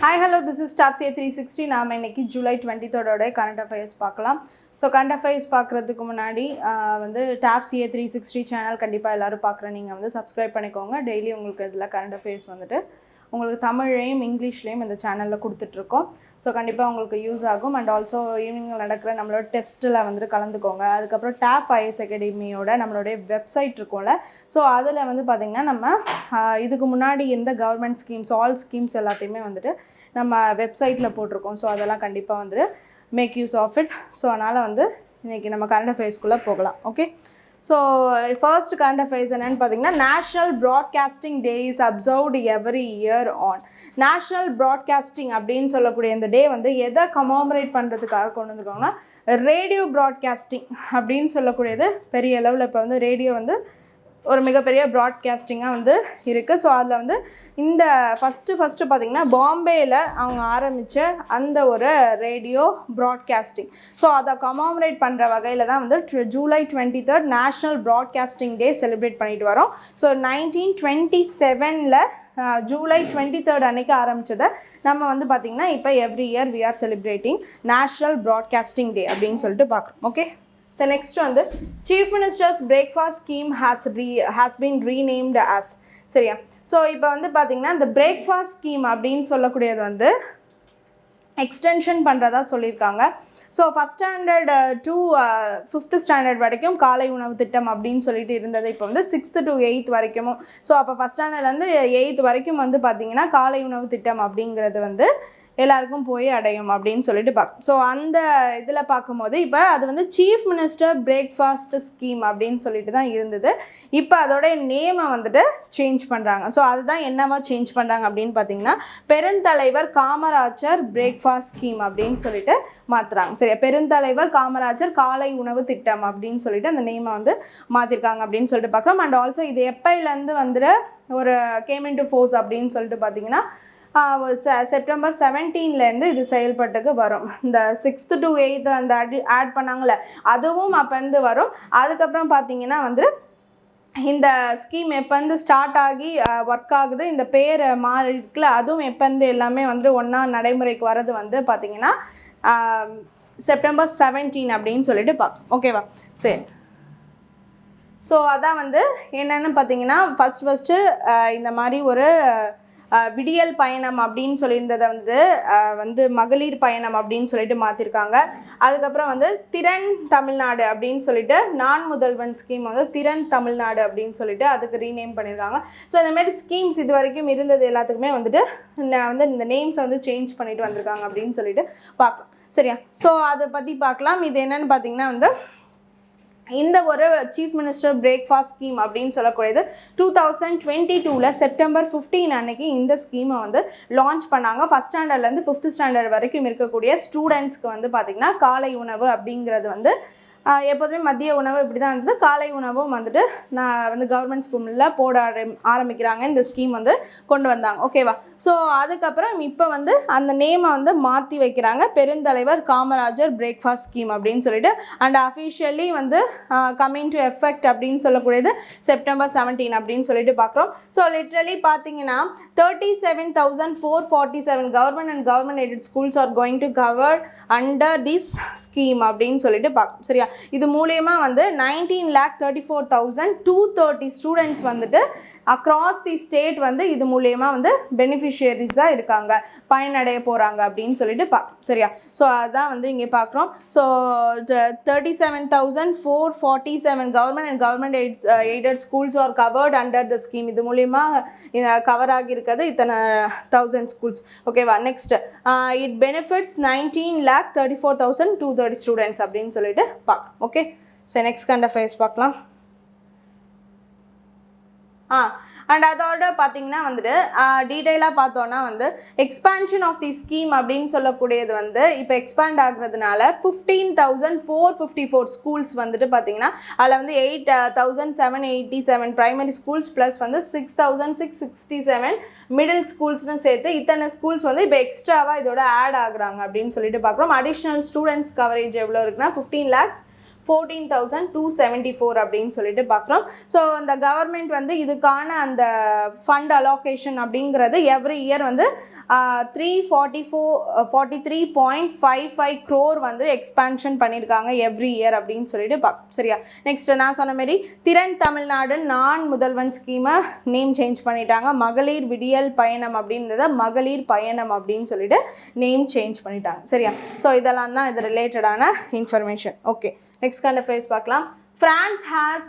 Hi, hello, this is Staff CA 360. நாம் இன்னைக்கு July 23rd current affairs பார்க்கலாம். ஸோ கரண்ட் அஃபேர்ஸ் பார்க்குறதுக்கு முன்னாடி வந்து டாப் CA 360 சேனல் கண்டிப்பாக எல்லோரும் பார்க்குறேன். நீங்கள் வந்து சப்ஸ்கிரைப் பண்ணிக்கோங்க. டெய்லி உங்களுக்கு இதில் கரண்ட் அஃபேர்ஸ் வந்துட்டு உங்களுக்கு தமிழ்லையும் இங்கிலீஷ்லேயும் இந்த சேனலில் கொடுத்துட்ருக்கோம். ஸோ கண்டிப்பாக உங்களுக்கு யூஸ் ஆகும். அண்ட் ஆல்சோ ஈவினிங்கில் நடக்கிற நம்மளோட டெஸ்ட்டில் வந்துட்டு கலந்துக்கோங்க. அதுக்கப்புறம் டாப் IAS அகாடமியோட நம்மளுடைய வெப்சைட் இருக்கும்ல, ஸோ அதில் வந்து பார்த்திங்கன்னா நம்ம இதுக்கு முன்னாடி எந்த கவர்மெண்ட் ஸ்கீம்ஸ் ஆல் ஸ்கீம்ஸ் எல்லாத்தையுமே வந்துட்டு நம்ம வெப்சைட்டில் போட்டிருக்கோம். ஸோ அதெல்லாம் கண்டிப்பாக வந்துட்டு make use of it. So அதனால் வந்து இன்றைக்கி நம்ம கரண்ட் அஃபேர்ஸ்குள்ளே போகலாம். Okay, so first current affairs என்னென்னு பார்த்தீங்கன்னா, national broadcasting day is observed every year on. National broadcasting அப்படின்னு சொல்லக்கூடிய இந்த டே வந்து எதை கமோமரேட் பண்ணுறதுக்காக கொண்டு வந்துருக்காங்கன்னா, ரேடியோ ப்ராட்காஸ்டிங் அப்படின்னு சொல்லக்கூடியது பெரிய அளவில் இப்போ வந்து ரேடியோ வந்து ஒரு மிகப்பெரிய ப்ராட்காஸ்டிங்காக வந்து இருக்குது. ஸோ அதில் வந்து இந்த ஃபஸ்ட்டு பார்த்திங்கன்னா பாம்பேயில் அவங்க ஆரம்பித்த அந்த ஒரு ரேடியோ ப்ராட்காஸ்டிங், ஸோ அதை கமோமரேட் பண்ணுற வகையில் தான் வந்து July 23rd national broadcasting day celebrate பண்ணிட்டு வரோம். ஸோ 1927 ஜூலை 23rd அன்றைக்கி ஆரம்பித்ததை நம்ம வந்து பார்த்திங்கன்னா இப்போ every year we are celebrating national broadcasting day அப்படின்னு சொல்லிட்டு பார்க்குறோம். ஓகே, ஸோ நெக்ஸ்ட் வந்து chief ministers breakfast scheme has been renamed as. சரியா, ஸோ இப்போ வந்து பார்த்திங்கன்னா இந்த பிரேக்ஃபாஸ்ட் ஸ்கீம் அப்படின்னு சொல்லக்கூடியது வந்து எக்ஸ்டென்ஷன் பண்ணுறதா சொல்லியிருக்காங்க. So first standard to 5th standard வரைக்கும் காலை உணவு திட்டம் அப்படின்னு சொல்லிட்டு இருந்தது. இப்போ வந்து 6th to 8th வரைக்கும். ஸோ அப்போ ஃபஸ்ட் ஸ்டாண்டர்ட்லேருந்து 8th வரைக்கும் வந்து பார்த்திங்கன்னா காலை உணவு திட்டம் அப்படிங்கிறது வந்து எல்லாருக்கும் போய் அடையும் அப்படின்னு சொல்லிட்டு பார்க்கும். ஸோ அந்த இதில் பார்க்கும்போது இப்போ அது வந்து சீஃப் மினிஸ்டர் பிரேக்ஃபாஸ்ட் ஸ்கீம் அப்படின்னு சொல்லிட்டு தான் இருந்தது. இப்போ அதோடைய நேமை வந்துட்டு சேஞ்ச் பண்ணுறாங்க. ஸோ அதுதான் என்னவா சேஞ்ச் பண்ணுறாங்க அப்படின்னு பார்த்தீங்கன்னா, பெருந்தலைவர் காமராஜர் பிரேக்ஃபாஸ்ட் ஸ்கீம் அப்படின்னு சொல்லிட்டு மாற்றுறாங்க. சரியா, பெருந்தலைவர் காமராஜர் காலை உணவு திட்டம் அப்படின்னு சொல்லிட்டு அந்த நேமை வந்து மாற்றிருக்காங்க அப்படின்னு சொல்லிட்டு பார்க்குறோம். அண்ட் ஆல்சோ இது எப்போலேருந்து வந்துட்டு ஒரு கேம் இன்டு ஃபோர்ஸ் அப்படின்னு சொல்லிட்டு பார்த்தீங்கன்னா, செப்டம்பர் 17 இது செயல்பட்டுக்கு வரும். இந்த 6th to 8th அந்த ஆட் பண்ணாங்களே அதுவும் அப்போருந்து வரும். அதுக்கப்புறம் பார்த்தீங்கன்னா வந்து இந்த ஸ்கீம் எப்போருந்து ஸ்டார்ட் ஆகி ஒர்க் ஆகுது, இந்த பேர் மாறி இருக்குல்ல, அதுவும் எப்போருந்து எல்லாமே வந்து ஒன்றா நடைமுறைக்கு வர்றது வந்து பார்த்திங்கன்னா செப்டம்பர் 17 அப்படின்னு சொல்லிட்டு பார்க்கும். ஓகேவா, சரி. ஸோ அதான் வந்து என்னென்னு பார்த்தீங்கன்னா, ஃபஸ்ட்டு இந்த மாதிரி ஒரு விடியல் பயணம் அப்படின்னு சொல்லியிருந்ததை வந்து மகளிர் பயணம் அப்படின்னு சொல்லிட்டு மாற்றிருக்காங்க. அதுக்கப்புறம் வந்து திறன் தமிழ்நாடு அப்படின்னு சொல்லிட்டு நான் முதல்வன் ஸ்கீம் வந்து திறன் தமிழ்நாடு அப்படின்னு சொல்லிட்டு அதுக்கு ரீநேம் பண்ணியிருக்காங்க. ஸோ இந்தமாரி ஸ்கீம்ஸ் இது வரைக்கும் இருந்தது எல்லாத்துக்குமே வந்துட்டு வந்து இந்த நேம்ஸை வந்து சேஞ்ச் பண்ணிட்டு வந்திருக்காங்க அப்படின்னு சொல்லிட்டு பார்க்கலாம். சரியா, ஸோ அதை பற்றி பார்க்கலாம். இது என்னென்னு பார்த்தீங்கன்னா வந்து இந்த ஒரு சீஃப் மினிஸ்டர் பிரேக்ஃபாஸ்ட் ஸ்கீம் அப்படின்னு சொல்லக்கூடியது 2022 செப்டம்பர் 15 அன்னைக்கு இந்த ஸ்கீமை வந்து லான்ச் பண்ணாங்க. ஃபஸ்ட் ஸ்டாண்டர்ட்லேருந்து 5th ஸ்டாண்டர்ட் வரைக்கும் இருக்கக்கூடிய ஸ்டூடெண்ட்ஸ்க்கு வந்து பார்த்திங்கன்னா காலை உணவு அப்படிங்கிறது வந்து எப்போதுமே மதிய உணவு இப்படி தான் இருந்தது. காலை உணவும் வந்துட்டு நான் வந்து கவர்மெண்ட் ஸ்கூலில் போட ஆரம்பிக்கிறாங்க. இந்த ஸ்கீம் வந்து கொண்டு வந்தாங்க. ஓகேவா, ஸோ அதுக்கப்புறம் இப்போ வந்து அந்த நேமை வந்து மாற்றி வைக்கிறாங்க, பெருந்தலைவர் காமராஜர் பிரேக்ஃபாஸ்ட் ஸ்கீம் அப்படின்னு சொல்லிட்டு. அண்ட் அஃபிஷியலி வந்து கம்மிங் டு எஃபெக்ட் அப்படின்னு சொல்லக்கூடியது செப்டம்பர் 17 அப்படின்னு சொல்லிட்டு பார்க்குறோம். ஸோ லிட்ரலி பார்த்தீங்கன்னா 37,447 government and government aided schools are going to cover under this scheme அப்படின்னு சொல்லிட்டு பார்க்கணும். சரியா, இது மூலயமா வந்து 19,34,230 ஸ்டூடெண்ட்ஸ் வந்துட்டு அக்ராஸ் தி ஸ்டேட் வந்து இது மூலயமா வந்து பெனிஃபிஷியரிஸாக இருக்காங்க, பயனடைய போகிறாங்க அப்படின்னு சொல்லிட்டு பார்க்கணும். சரியா, ஸோ அதுதான் வந்து இங்கே பார்க்குறோம். So 37,447 government and government aided schools R covert under the scheme. இது மூலயமா கவர் ஆகியிருக்கிறது இத்தனை 1000 ஸ்கூல்ஸ். ஓகேவா, நெக்ஸ்ட் இட் பெனிஃபிட்ஸ் 19,34,230 ஸ்டூடெண்ட்ஸ் அப்படின்னு சொல்லிட்டு பார்க்கலாம். ஓகே, சரி நெக்ஸ்ட் கரண்ட் அஃபேர்ஸ் பார்க்கலாம். அண்ட் அதோட பார்த்தீங்கன்னா வந்துட்டு டீட்டெயிலாக பார்த்தோன்னா வந்து எக்ஸ்பான்ஷன் ஆஃப் தி ஸ்கீம் அப்படின்னு சொல்லக்கூடியது வந்து இப்போ எக்ஸ்பேண்ட் ஆகுறதுனால 15,454 ஸ்கூல்ஸ் வந்துட்டு பார்த்தீங்கன்னா அதில் வந்து 8,787 ப்ரைமரி ஸ்கூல்ஸ் ப்ளஸ் வந்து 6,667 மிடில் ஸ்கூல்ஸ்னு சேர்த்து இத்தனை ஸ்கூல்ஸ் வந்து இப்போ எக்ஸ்ட்ராவாக இதோட ஆட் ஆகுறாங்க அப்படின்னு சொல்லிட்டு பார்க்குறோம். அடிஷ்னல் ஸ்டூடெண்ட்ஸ் கவரேஜ் எவ்வளோ இருக்குன்னா 15,14,274 அப்படின்னு சொல்லிட்டு பார்க்குறோம். ஸோ அந்த கவர்மெண்ட் வந்து இதுக்கான அந்த ஃபண்ட் அலோகேஷன் அப்படிங்கிறது எவ்ரி இயர் வந்து 43.55 crore வந்து எக்ஸ்பான்ஷன் பண்ணியிருக்காங்க எவ்ரி இயர் அப்படின்னு சொல்லிட்டு சரியா. நெக்ஸ்ட் நான் சொன்ன மாதிரி திறன் தமிழ்நாடு நான் முதல்வன் ஸ்கீமை நேம் சேஞ்ச் பண்ணிட்டாங்க. மகளிர் விடியல் பயணம் அப்படின்றத மகளிர் பயணம் அப்படின்னு சொல்லிட்டு நேம் சேஞ்ச் பண்ணிட்டாங்க சரியா. ஸோ இதெல்லாம் தான் இது ரிலேட்டடான information. Okay, next current affairs பார்க்கலாம். France has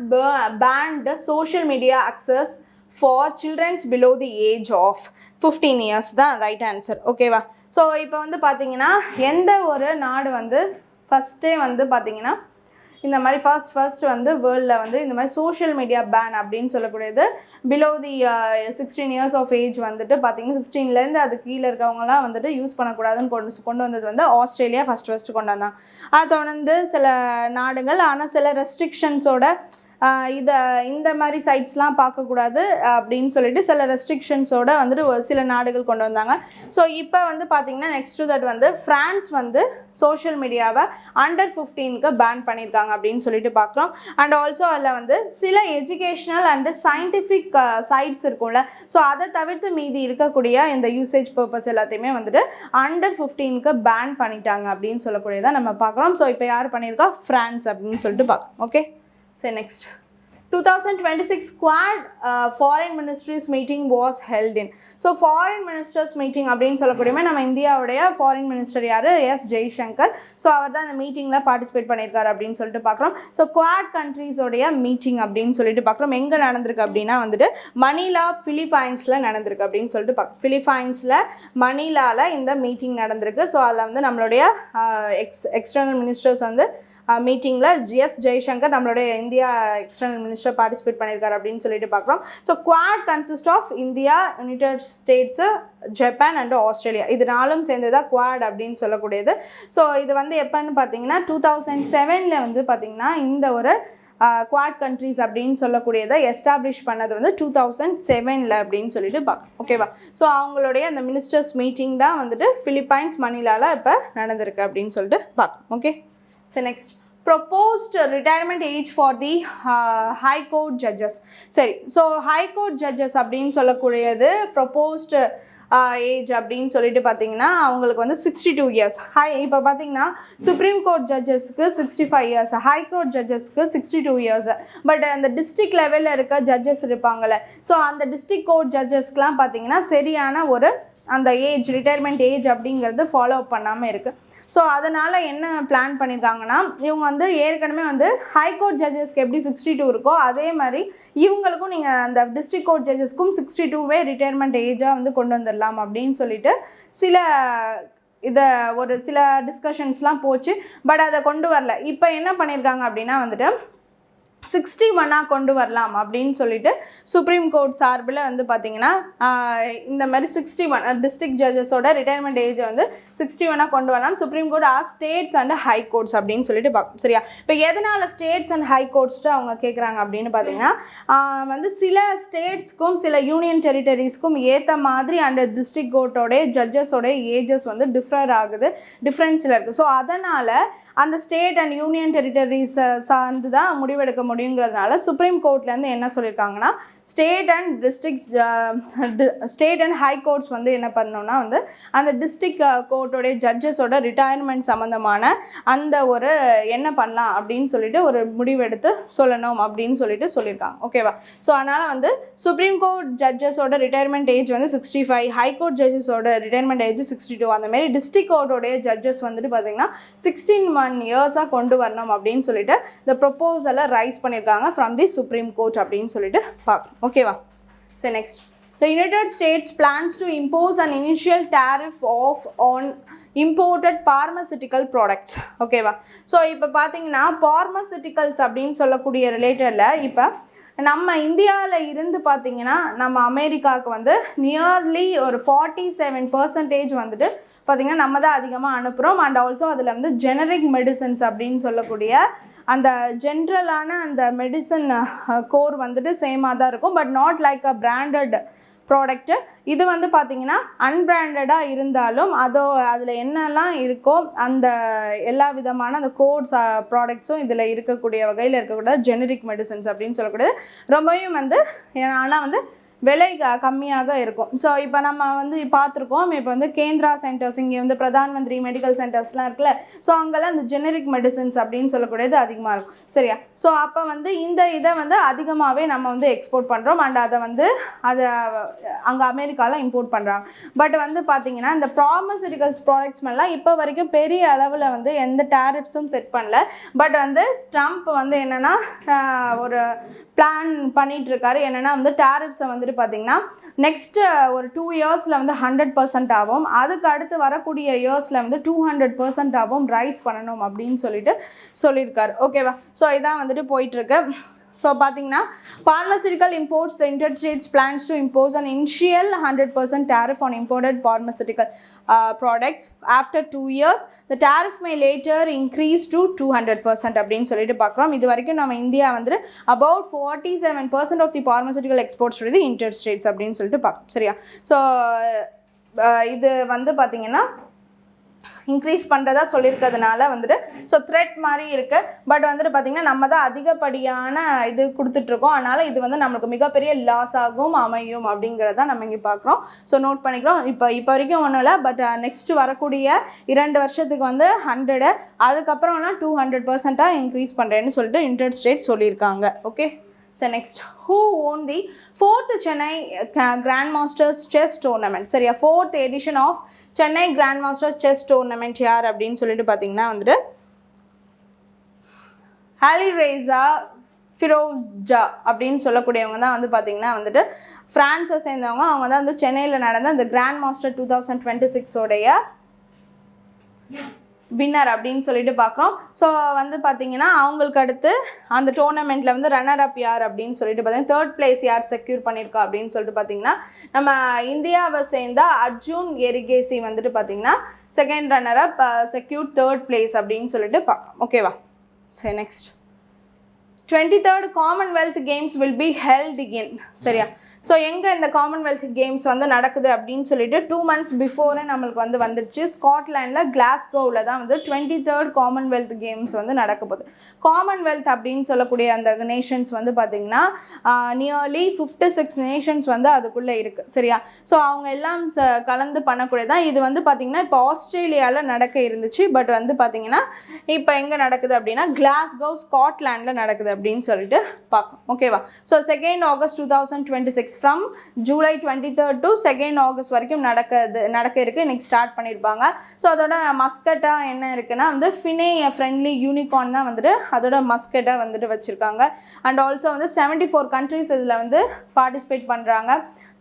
banned social media access for children below the age of 15 years தான் ரைட் ஆன்சர். ஓகேவா. ஸோ இப்போ வந்து பார்த்தீங்கன்னா எந்த ஒரு நாடு வந்து ஃபஸ்ட்டே வந்து பார்த்தீங்கன்னா இந்த மாதிரி ஃபர்ஸ்ட் வந்து வேர்ல்டில் வந்து இந்த மாதிரி சோஷியல் மீடியா பேன் அப்படின்னு சொல்லக்கூடியது below the 16 years of age வந்துட்டு பார்த்தீங்கன்னா 16லேருந்து அது கீழே இருக்கவங்கலாம் வந்துட்டு யூஸ் பண்ணக்கூடாதுன்னு கொண்டு வந்தது வந்து ஆஸ்திரேலியா ஃபஸ்ட்டு கொண்டு வந்தாங்க. அதை தொடர்ந்து சில நாடுகள், ஆனால் சில ரெஸ்ட்ரிக்ஷன்ஸோட இந்த மாதிரி சைட்ஸ்லாம் பார்க்கக்கூடாது அப்படின்னு சொல்லிட்டு சில ரெஸ்ட்ரிக்ஷன்ஸோடு வந்துட்டு சில நாடுகள் கொண்டு வந்தாங்க. ஸோ இப்போ வந்து பார்த்திங்கன்னா நெக்ஸ்ட் டு தட் வந்து ஃப்ரான்ஸ் வந்து சோஷியல் மீடியாவை அண்டர் 15க்கு பேன் பண்ணியிருக்காங்க அப்படின்னு சொல்லிட்டு பார்க்குறோம். அண்ட் ஆல்சோ அதில் வந்து சில எஜுகேஷ்னல் அண்டு சயின்டிஃபிக் சைட்ஸ் இருக்கும்ல, ஸோ அதை தவிர்த்து மீதி இருக்கக்கூடிய இந்த யூசேஜ் பர்பஸ் எல்லாத்தையுமே வந்துட்டு அண்டர் 15க்கு பேன் பண்ணிட்டாங்க அப்படின்னு சொல்லக்கூடியதான் நம்ம பார்க்குறோம். ஸோ இப்போ யார் பண்ணியிருக்கா? ஃப்ரான்ஸ் அப்படின்னு சொல்லிட்டு பார்க்குறோம். Okay, so next 2026 Quad foreign ministries meeting was held in. So foreign ministers meeting அப்படின்னு சொல்லக்கூடியமே நம்ம இந்தியாவுடைய ஃபாரின் மினிஸ்டர் யார்? எஸ் ஜெய்சங்கர். ஸோ அவர் தான் அந்த மீட்டிங்கில் பார்ட்டிசிபேட் பண்ணியிருக்காரு அப்படின்னு சொல்லிட்டு பார்க்குறோம். ஸோ குவாட் கண்ட்ரீஸோடைய மீட்டிங் அப்படின்னு சொல்லிட்டு பார்க்குறோம். எங்கே நடந்திருக்கு அப்படின்னா வந்துட்டு மணிலா பிலிப்பைன்ஸில் நடந்திருக்கு அப்படின்னு சொல்லிட்டு பார்க்குறோம். பிலிப்பைன்ஸில் மணிலாவில் இந்த மீட்டிங் நடந்திருக்கு. ஸோ அதில் வந்து நம்மளுடைய எக்ஸ்டர்னல் மினிஸ்டர்ஸ் வந்து மீட்டிங்கில் எஸ் ஜெய்சங்கர் நம்மளுடைய இந்தியா எக்ஸ்டர்னல் மினிஸ்டர் பார்ட்டிசிபேட் பண்ணியிருக்காரு அப்படின்னு சொல்லிட்டு பார்க்குறோம். So Quad consist of India, United States, Japan and Australia. இது நாலும் சேர்ந்து தான் குவாட் அப்படின்னு சொல்லக்கூடியது. ஸோ இது வந்து எப்போன்னு பார்த்தீங்கன்னா 2007 வந்து பார்த்திங்கன்னா இந்த ஒரு குவாட் கண்ட்ரிஸ் அப்படின்னு சொல்லக்கூடியதை எஸ்டாப்ளிஷ் பண்ணது வந்து 2007 அப்படின்னு சொல்லிட்டு பார்க்கணும். ஓகேவா. ஸோ அவங்களுடைய அந்த மினிஸ்டர்ஸ் மீட்டிங் தான் வந்துட்டு பிலிப்பைன்ஸ் மணிலாவில் இப்போ நடந்திருக்கு அப்படின்னு சொல்லிட்டு பார்க்கணும். Okay, so next proposed retirement age for the high court judges. சரி, ஸோ high court judges அப்படின்னு சொல்லக்கூடியது proposed ஏஜ் அப்படின்னு சொல்லிட்டு பார்த்தீங்கன்னா அவங்களுக்கு வந்து 62 years. இப்போ பார்த்தீங்கன்னா சுப்ரீம் கோர்ட் ஜட்ஜஸ்க்கு 65 years, ஹை கோர்ட் ஜட்ஜஸ்க்கு 62 years. பட் அந்த டிஸ்ட்ரிக்ட் லெவலில் இருக்க ஜட்ஜஸ் இருப்பாங்கள்ல, ஸோ அந்த டிஸ்ட்ரிக்ட் கோர்ட் ஜட்ஜஸ்க்கெலாம் பார்த்தீங்கன்னா சரியான ஒரு அந்த ஏஜ் ரிட்டையர்மெண்ட் ஏஜ் அப்படிங்கிறது ஃபாலோ அப் பண்ணாமல் இருக்குது. ஸோ அதனால் என்ன பிளான் பண்ணியிருக்காங்கன்னா இவங்க வந்து ஏற்கனவே வந்து ஹைகோர்ட் ஜட்ஜஸ்க்கு எப்படி 62 இருக்கோ அதே மாதிரி இவங்களுக்கும் நீங்கள் அந்த டிஸ்ட்ரிக்ட் கோர்ட் ஜட்ஜஸ்க்கும் 62வே ரிட்டையர்மெண்ட் ஏஜாக வந்து கொண்டு வந்துடலாம் அப்படின்னு சொல்லிட்டு ஒரு சில டிஸ்கஷன்ஸ்லாம் போச்சு. பட் அதை கொண்டு வரல. இப்போ என்ன பண்ணியிருக்காங்க அப்படின்னா வந்துட்டு 61 கொண்டு வரலாம் அப்படின்னு சொல்லிட்டு சுப்ரீம் கோர்ட் சார்பில் வந்து பார்த்திங்கன்னா இந்த மாதிரி 61 டிஸ்ட்ரிக்ட் ஜட்ஜஸோட ரிட்டையர்மெண்ட் ஏஜை வந்து 61 கொண்டு வரலாம் Supreme Court states and High Courts அப்படின்னு சொல்லிட்டு பார்க்கணும். சரியா. இப்போ எதனால் ஸ்டேட்ஸ் அண்ட் ஹை கோர்ட்ஸ்ட்டு அவங்க கேட்குறாங்க அப்படின்னு பார்த்தீங்கன்னா வந்து சில ஸ்டேட்ஸ்க்கும் சில யூனியன் டெரிட்டரிஸ்க்கும் ஏற்ற மாதிரி அந்த டிஸ்ட்ரிக்ட் கோர்ட்டோடைய ஜட்ஜஸோடைய ஏஜஸ் வந்து டிஃப்ரென்ஸில் இருக்குது. ஸோ அதனால் அந்த ஸ்டேட் அண்ட் யூனியன் டெரிட்டரிஸ் சார்ந்து தான் முடிவெடுக்க முடியுங்கிறதுனால சுப்ரீம் கோர்ட்லேருந்து என்ன சொல்லியிருக்காங்கன்னா ஸ்டேட் அண்ட் ஹை கோர்ட்ஸ் வந்து என்ன பண்ணணும்னா வந்து அந்த டிஸ்ட்ரிக்ட் கோர்ட்டோடைய ஜட்ஜஸோட ரிட்டையர்மெண்ட் சம்மந்தமான அந்த ஒரு என்ன பண்ணலாம் அப்படின்னு சொல்லிட்டு ஒரு முடிவெடுத்து சொல்லணும் அப்படின்னு சொல்லிட்டு சொல்லியிருக்காங்க. ஓகேவா. ஸோ அதனால் வந்து சுப்ரீம் கோர்ட் ஜட்ஜஸோட ரிட்டையர்மெண்ட் ஏஜ் வந்து 65, ஹை கோர்ட் ஜட்ஜஸோட ரிட்டையர்மெண்ட் ஏஜ் 62, அந்த மாதிரி டிஸ்ட்ரிக்ட் கோர்ட்டோடைய ஜட்ஜஸ் வந்துட்டு பார்த்திங்கன்னா 16 இயர்ஸாக கொண்டு வரணும் அப்படின்னு சொல்லிட்டு இந்த ப்ரொப்போசலை ரைஸ் பண்ணியிருக்காங்க ஃப்ரம் தி சுப்ரீம் கோர்ட் அப்படின்னு சொல்லிட்டு பார்க்கணும். ஓகேவா. So next, the United States plans to impose an initial tariff on imported pharmaceutical products. ஓகேவா. ஸோ இப்போ பார்த்தீங்கன்னா பார்மசூட்டிக்கல்ஸ் அப்படின்னு சொல்லக்கூடிய ரிலேட்டடில் இப்போ நம்ம இந்தியாவில் இருந்து பார்த்திங்கன்னா நம்ம அமெரிக்காவுக்கு வந்து நியர்லி ஒரு 47% வந்துட்டு பார்த்திங்கன்னா நம்ம தான் அதிகமாக அனுப்புகிறோம். அண்ட் ஆல்சோ அதில் வந்து ஜெனரிக் மெடிசன்ஸ் அப்படின்னு சொல்லக்கூடிய அந்த ஜென்ரலான அந்த மெடிசன் கோர் வந்துட்டு சேமாக தான் இருக்கும். But not like a branded product. இது வந்து பார்த்திங்கன்னா அன்பிராண்டடாக இருந்தாலும் அதில் என்னெல்லாம் இருக்கோ அந்த எல்லா விதமான அந்த கோர்ஸ் ப்ராடக்ட்ஸும் இதில் இருக்கக்கூடிய வகையில் இருக்கக்கூடிய ஜெனரிக் மெடிசன்ஸ் அப்படின்னு சொல்லக்கூடியது ரொம்பவும் வந்து ஆனால் வந்து விலை கம்மியாக இருக்கும். ஸோ இப்போ நம்ம வந்து பார்த்துருக்கோம், இப்போ வந்து கேந்திரா சென்டர்ஸ், இங்கே வந்து பிரதான் மந்திரி மெடிக்கல் சென்டர்ஸ்லாம் இருக்குல்ல, ஸோ அங்கெல்லாம் இந்த ஜெனரிக் மெடிசன்ஸ் அப்படின்னு சொல்லக்கூடியது அதிகமாக இருக்கும். சரியா? ஸோ அப்போ வந்து இந்த இதை வந்து அதிகமாகவே நம்ம வந்து எக்ஸ்போர்ட் பண்ணுறோம் அண்ட் அதை வந்து அங்கே அமெரிக்காவில் இம்போர்ட் பண்ணுறாங்க. பட் வந்து பார்த்திங்கன்னா இந்த ஃபார்மசூட்டிகல்ஸ் ப்ராடக்ட்ஸ் மேலாம் இப்போ வரைக்கும் பெரிய அளவில் வந்து எந்த டேரிஃப்ஸும் செட் பண்ணல. பட் வந்து ட்ரம்ப் வந்து என்னென்னா ஒரு பிளான் பண்ணிகிட்டு இருக்காரு. என்னென்னா வந்து டேரிஃப்ஸை வந்துட்டு பார்த்திங்கன்னா நெக்ஸ்ட்டு ஒரு 2 இயர்ஸில் வந்து 100% ஆகும், அதுக்கு அடுத்து வரக்கூடிய இயர்ஸில் வந்து 200% ஆகும் ரைஸ் பண்ணணும் அப்படின்னு சொல்லியிருக்காரு. ஓகேவா? ஸோ இதான் வந்துட்டு போயிட்டுருக்கு. ஸோ பார்த்தீங்கன்னா pharmaceutical imports, the United States plans to impose an initial 100% tariff on imported pharmaceutical products. After 2 years, the tariff may later increase to 200% அப்படின்னு சொல்லிட்டு பார்க்குறோம். இது வரைக்கும் நம்ம இந்தியா வந்து about 47% of the pharmaceutical exports to the United States அப்படின்னு சொல்லிட்டு பார்க்கணும். சரியா? ஸோ இது வந்து பார்த்திங்கன்னா இன்க்ரீஸ் பண்ணுறதா சொல்லியிருக்கிறதுனால வந்துட்டு ஸோ த்ரெட் மாதிரி இருக்குது. பட் வந்துட்டு பார்த்திங்கன்னா நம்ம தான் அதிகப்படியான இது கொடுத்துட்ருக்கோம், அதனால் இது வந்து நம்மளுக்கு மிகப்பெரிய லாஸ் ஆகும் அமையும் அப்படிங்கிறத நம்ம இங்கே பார்க்குறோம். ஸோ நோட் பண்ணிக்கிறோம். இப்போ வரைக்கும் ஒன்றும் இல்லை, பட் நெக்ஸ்ட்டு வரக்கூடிய 2 வருஷத்துக்கு வந்து 100, அதுக்கப்புறம்லாம் 200% இன்க்ரீஸ் பண்ணுறேன்னு சொல்லிட்டு யுனைடெட் ஸ்டேட்ஸ் சொல்லியிருக்காங்க. Okay. So next, who won the 4th Chennai Grandmasters Chess Tournament? சரியா? 4th edition of Chennai Grandmasters Chess Tournament யார் அப்படின்னு சொல்லிட்டு பார்த்தீங்கன்னா வந்துட்டு Alireza Firouzja அப்படின்னு சொல்லக்கூடியவங்க தான் வந்து பார்த்தீங்கன்னா வந்துட்டு ஃப்ரான்ஸை சேர்ந்தவங்க. அவங்க தான் வந்து சென்னையில் நடந்த இந்த கிராண்ட் மாஸ்டர் 2026 வின்னர் அப்படின்னு சொல்லிட்டு பார்க்குறோம். ஸோ வந்து பார்த்திங்கன்னா அவங்களுக்கு அடுத்து அந்த டோர்னமெண்ட்டில் வந்து ரன்னர் அப் யார் அப்படின்னு சொல்லிட்டு பார்த்தீங்கன்னா 3rd place யார் செக்யூர் பண்ணியிருக்கா அப்படின்னு சொல்லிட்டு பார்த்திங்கன்னா நம்ம இந்தியாவை சேர்ந்த அர்ஜுன் எரிகேசி வந்துட்டு பார்த்திங்கன்னா 2nd runner up secure 3rd place அப்படின்னு சொல்லிட்டு பார்க்கலாம். ஓகேவா? சரி, next 23rd Commonwealth Games will be held in. சரியா? ஸோ எங்கே இந்த காமன்வெல்த் கேம்ஸ் வந்து நடக்குது அப்படின்னு சொல்லிட்டு 2 months பிஃபோரே நம்மளுக்கு வந்து வந்துடுச்சு. ஸ்காட்லாண்டில் கிளாஸ்கோவில் தான் வந்து 23rd காமன்வெல்த் கேம்ஸ் வந்து நடக்க போகுது. காமன்வெல்த் அப்படின்னு சொல்லக்கூடிய அந்த நேஷன்ஸ் வந்து பார்த்திங்கன்னா நியர்லி 56 நேஷன்ஸ் வந்து அதுக்குள்ளே இருக்குது. சரியா? ஸோ அவங்க எல்லாம் கலந்து பண்ணக்கூடியதான். இது வந்து பார்த்திங்கன்னா இப்போ ஆஸ்திரேலியாவில் நடக்க இருந்துச்சு, பட் வந்து பார்த்திங்கன்னா இப்போ எங்கே நடக்குது அப்படின்னா கிளாஸ்கோ ஸ்காட்லாண்டில் நடக்குது அப்படின்னு சொல்லிட்டு பார்க்கணும். ஓகேவா? So 2nd August 2026 from July 23rd to 2nd August வரைக்கும் நடக்க இருக்குது. இன்றைக்கி ஸ்டார்ட் பண்ணியிருப்பாங்க. ஸோ அதோட மஸ்கட்டாக என்ன இருக்குன்னா வந்து ஃபினே ஃப்ரெண்ட்லி யூனிகார்ன் தான் வந்துட்டு அதோட மஸ்கட்டாக வந்துட்டு வச்சுருக்காங்க. அண்ட் ஆல்சோ வந்து 74 countries இதில் வந்து பார்ட்டிசிபேட் பண்ணுறாங்க.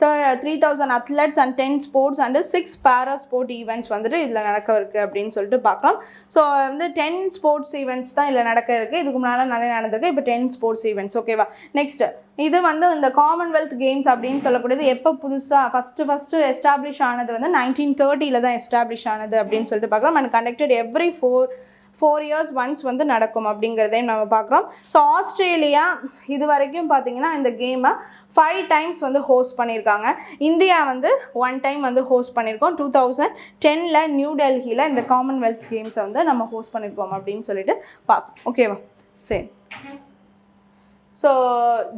3000 அத்லெட்ஸ் அண்ட் 10 ஸ்போர்ட்ஸ் அண்டு 6 பேரா ஸ்போர்ட் ஈவெண்ட்ஸ் வந்துட்டு இதில் நடக்க இருக்குது அப்படின்னு சொல்லிட்டு பார்க்குறோம். ஸோ வந்து 10 ஸ்போர்ட்ஸ் ஈவெண்ட்ஸ் தான் இதில் நடக்க இருக்குது. இதுக்கு முன்னால் நிறைய நடந்திருக்கு. இப்போ 10 ஸ்போர்ட்ஸ் ஈவெண்ட்ஸ். ஓகேவா? நெக்ஸ்ட், இது வந்து இந்த காமன்வெல்த் கேம்ஸ் அப்படின்னு சொல்லக்கூடியது எப்போ புதுசாக ஃபஸ்ட்டு எஸ்டாப்ளிஷ் ஆனது வந்து 1930 தான் எஸ்டாப்ளிஷ் ஆனது அப்படின்னு சொல்லிட்டு பார்க்குறோம். And conducted every 4 years once வந்து நடக்கும் அப்படிங்கிறதையும் நம்ம பார்க்குறோம். ஸோ ஆஸ்திரேலியா இது வரைக்கும் பார்த்திங்கன்னா இந்த கேமை 5 times வந்து ஹோஸ்ட் பண்ணியிருக்காங்க. இந்தியா வந்து 1 time வந்து ஹோஸ்ட் பண்ணியிருக்கோம். 2010 நியூ டெல்லியில் இந்த காமன்வெல்த் கேம்ஸை வந்து நம்ம ஹோஸ்ட் பண்ணியிருக்கோம் அப்படின்னு சொல்லிட்டு பார்க்கணும். ஓகேவா? சரி. So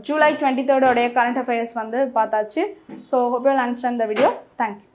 July 23rd current affairs வந்து பார்த்தாச்சு. So hope you will understand the video. Thank you.